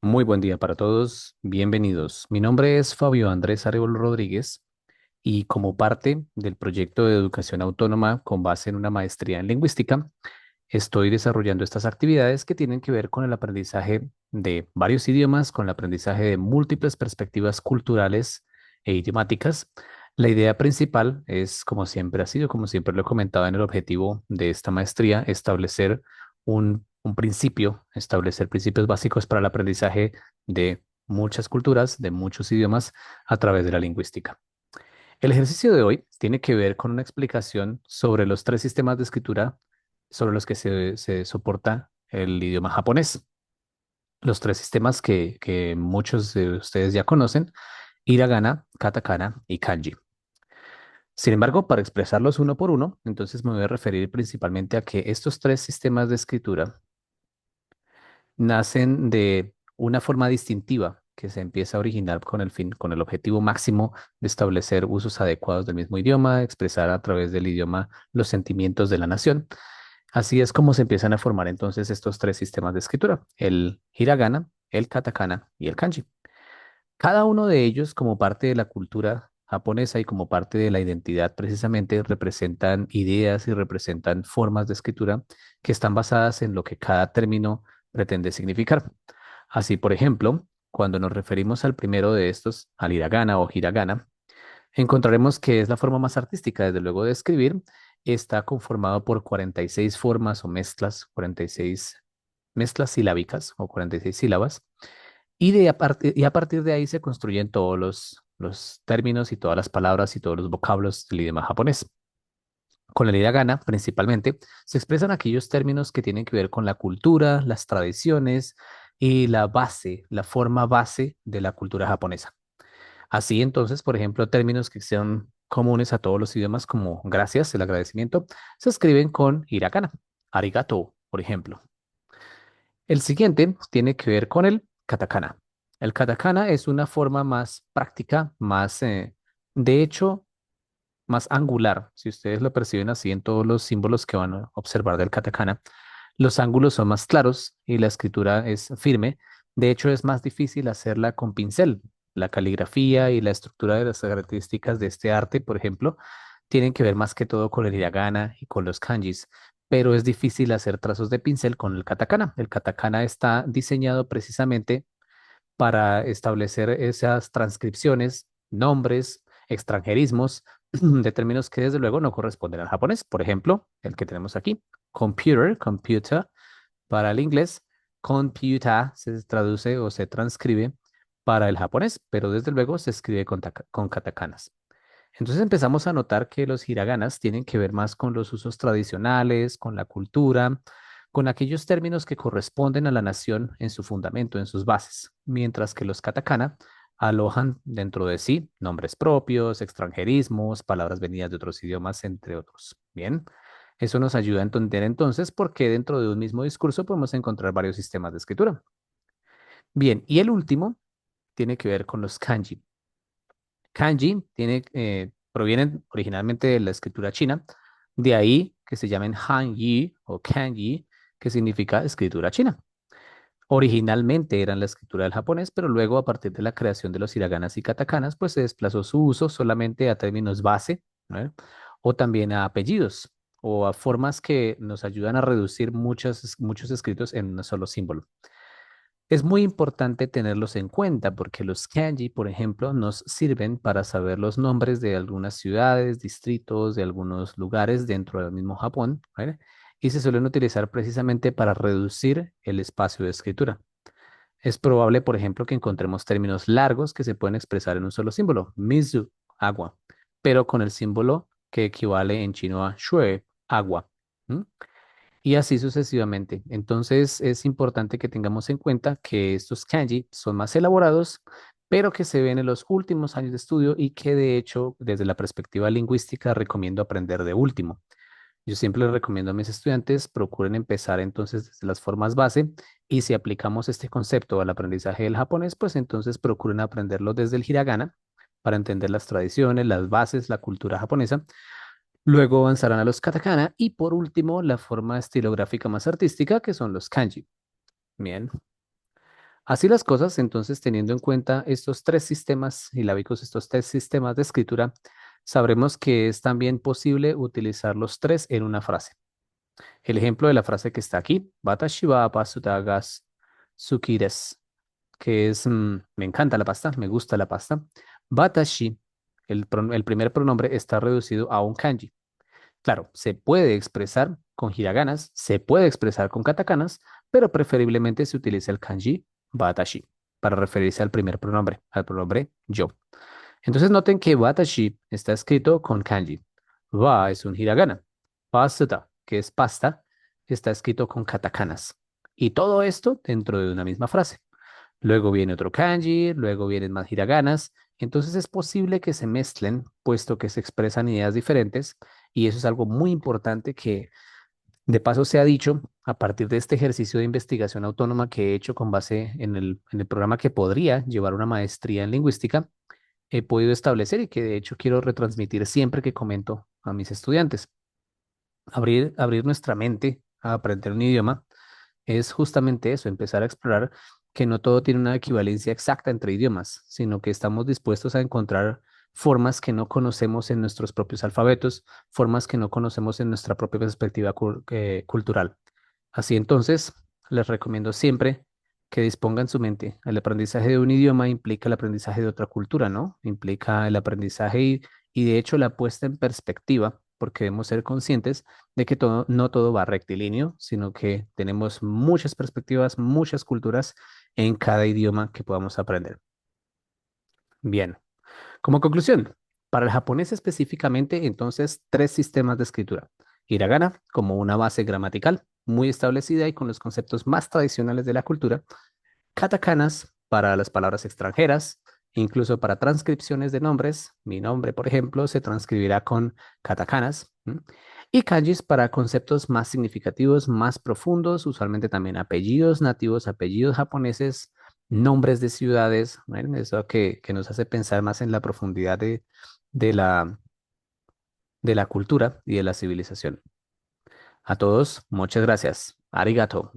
Muy buen día para todos, bienvenidos. Mi nombre es Fabio Andrés Arevalo Rodríguez y como parte del proyecto de educación autónoma con base en una maestría en lingüística, estoy desarrollando estas actividades que tienen que ver con el aprendizaje de varios idiomas, con el aprendizaje de múltiples perspectivas culturales e idiomáticas. La idea principal es, como siempre ha sido, como siempre lo he comentado en el objetivo de esta maestría, establecer un principio, establecer principios básicos para el aprendizaje de muchas culturas, de muchos idiomas a través de la lingüística. El ejercicio de hoy tiene que ver con una explicación sobre los tres sistemas de escritura sobre los que se soporta el idioma japonés. Los tres sistemas que muchos de ustedes ya conocen: hiragana, katakana y kanji. Sin embargo, para expresarlos uno por uno, entonces me voy a referir principalmente a que estos tres sistemas de escritura nacen de una forma distintiva que se empieza a originar con el fin, con el objetivo máximo de establecer usos adecuados del mismo idioma, expresar a través del idioma los sentimientos de la nación. Así es como se empiezan a formar entonces estos tres sistemas de escritura: el hiragana, el katakana y el kanji. Cada uno de ellos, como parte de la cultura japonesa y como parte de la identidad, precisamente representan ideas y representan formas de escritura que están basadas en lo que cada término pretende significar. Así, por ejemplo, cuando nos referimos al primero de estos, al hiragana o hiragana, encontraremos que es la forma más artística, desde luego, de escribir. Está conformado por 46 formas o mezclas, 46 mezclas silábicas o 46 sílabas, y a partir de ahí se construyen todos los términos y todas las palabras y todos los vocablos del idioma japonés. Con el hiragana, principalmente, se expresan aquellos términos que tienen que ver con la cultura, las tradiciones y la base, la forma base de la cultura japonesa. Así entonces, por ejemplo, términos que sean comunes a todos los idiomas como gracias, el agradecimiento, se escriben con hiragana. Arigato, por ejemplo. El siguiente tiene que ver con el katakana. El katakana es una forma más práctica, más, de hecho, más angular. Si ustedes lo perciben así en todos los símbolos que van a observar del katakana, los ángulos son más claros y la escritura es firme. De hecho, es más difícil hacerla con pincel. La caligrafía y la estructura de las características de este arte, por ejemplo, tienen que ver más que todo con el hiragana y con los kanjis, pero es difícil hacer trazos de pincel con el katakana. El katakana está diseñado precisamente para establecer esas transcripciones, nombres, extranjerismos de términos que desde luego no corresponden al japonés. Por ejemplo, el que tenemos aquí, computer, computer, para el inglés, computer se traduce o se transcribe para el japonés, pero desde luego se escribe con katakanas. Entonces empezamos a notar que los hiraganas tienen que ver más con los usos tradicionales, con la cultura, con aquellos términos que corresponden a la nación en su fundamento, en sus bases, mientras que los katakana alojan dentro de sí nombres propios, extranjerismos, palabras venidas de otros idiomas, entre otros. Bien, eso nos ayuda a entender entonces por qué dentro de un mismo discurso podemos encontrar varios sistemas de escritura. Bien, y el último tiene que ver con los kanji. Kanji provienen originalmente de la escritura china, de ahí que se llamen Hanyi o Kanji, que significa escritura china. Originalmente eran la escritura del japonés, pero luego, a partir de la creación de los hiraganas y katakanas, pues se desplazó su uso solamente a términos base, ¿no? O también a apellidos o a formas que nos ayudan a reducir muchos escritos en un solo símbolo. Es muy importante tenerlos en cuenta porque los kanji, por ejemplo, nos sirven para saber los nombres de algunas ciudades, distritos, de algunos lugares dentro del mismo Japón, ¿vale? Y se suelen utilizar precisamente para reducir el espacio de escritura. Es probable, por ejemplo, que encontremos términos largos que se pueden expresar en un solo símbolo: mizu, agua, pero con el símbolo que equivale en chino a shue, agua. ¿M? Y así sucesivamente. Entonces es importante que tengamos en cuenta que estos kanji son más elaborados, pero que se ven en los últimos años de estudio y que de hecho desde la perspectiva lingüística recomiendo aprender de último. Yo siempre les recomiendo a mis estudiantes, procuren empezar entonces desde las formas base, y si aplicamos este concepto al aprendizaje del japonés, pues entonces procuren aprenderlo desde el hiragana para entender las tradiciones, las bases, la cultura japonesa. Luego avanzarán a los katakana y por último la forma estilográfica más artística, que son los kanji. Bien. Así las cosas, entonces, teniendo en cuenta estos tres sistemas silábicos, estos tres sistemas de escritura, sabremos que es también posible utilizar los tres en una frase. El ejemplo de la frase que está aquí, Watashi wa pasta ga suki desu, que es, me encanta la pasta, me gusta la pasta. Watashi, el primer pronombre está reducido a un kanji. Claro, se puede expresar con hiraganas, se puede expresar con katakanas, pero preferiblemente se utiliza el kanji watashi para referirse al primer pronombre, al pronombre yo. Entonces noten que watashi está escrito con kanji. Wa es un hiragana. Pasta, que es pasta, está escrito con katakanas. Y todo esto dentro de una misma frase. Luego viene otro kanji, luego vienen más hiraganas. Entonces es posible que se mezclen, puesto que se expresan ideas diferentes. Y eso es algo muy importante que de paso se ha dicho a partir de este ejercicio de investigación autónoma que he hecho con base en el programa que podría llevar una maestría en lingüística. He podido establecer y que de hecho quiero retransmitir siempre que comento a mis estudiantes. Abrir nuestra mente a aprender un idioma es justamente eso, empezar a explorar que no todo tiene una equivalencia exacta entre idiomas, sino que estamos dispuestos a encontrar formas que no conocemos en nuestros propios alfabetos, formas que no conocemos en nuestra propia perspectiva cultural. Así entonces, les recomiendo siempre que dispongan su mente. El aprendizaje de un idioma implica el aprendizaje de otra cultura, ¿no? Implica el aprendizaje y de hecho la puesta en perspectiva, porque debemos ser conscientes de que todo, no todo va rectilíneo, sino que tenemos muchas perspectivas, muchas culturas en cada idioma que podamos aprender. Bien, como conclusión, para el japonés específicamente, entonces, tres sistemas de escritura. Hiragana como una base gramatical muy establecida y con los conceptos más tradicionales de la cultura. Katakanas para las palabras extranjeras, incluso para transcripciones de nombres. Mi nombre, por ejemplo, se transcribirá con katakanas. Y kanjis para conceptos más significativos, más profundos, usualmente también apellidos nativos, apellidos japoneses, nombres de ciudades, ¿ven? Eso que nos hace pensar más en la profundidad de de la cultura y de la civilización. A todos, muchas gracias. Arigato.